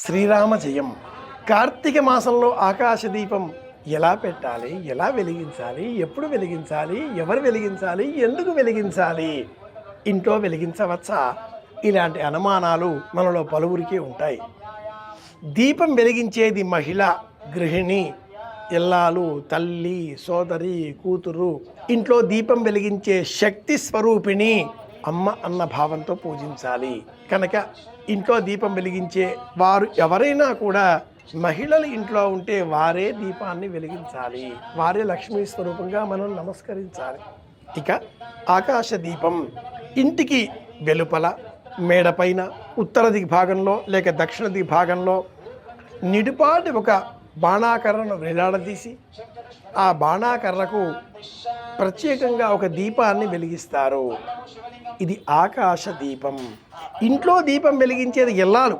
శ్రీరామ జయం. కార్తీక మాసంలో ఆకాశ దీపం ఎలా పెట్టాలి, ఎలా వెలిగించాలి, ఎప్పుడు వెలిగించాలి, ఎవరు వెలిగించాలి, ఎందుకు వెలిగించాలి, ఇంట్లో వెలిగించవచ్చా, ఇలాంటి అనుమానాలు మనలో పలువురికి ఉంటాయి. దీపం వెలిగించేది మహిళ, గృహిణి, ఇల్లాలు, తల్లి, సోదరి, కూతురు. ఇంట్లో దీపం వెలిగించే శక్తి స్వరూపిణి అమ్మ అన్న భావంతో పూజించాలి. కనుక ఇంట్లో దీపం వెలిగించే వారు ఎవరైనా కూడా మహిళలు ఇంట్లో ఉంటే వారే దీపాన్ని వెలిగించాలి. వారే లక్ష్మీ స్వరూపంగా మనం నమస్కరించాలి. ఇక ఆకాశ దీపం ఇంటికి వెలుపల మేడపైన ఉత్తర దిగ్భాగంలో లేక దక్షిణ దిగ్భాగంలో నిడుపాటి ఒక బాణాకర్రను వేలాడదీసి ఆ బాణాకర్రకు ప్రత్యేకంగా ఒక దీపాన్ని వెలిగిస్తారు. ఇది ఆకాశ దీపం. ఇంట్లో దీపం వెలిగించేది ఎల్లాలు.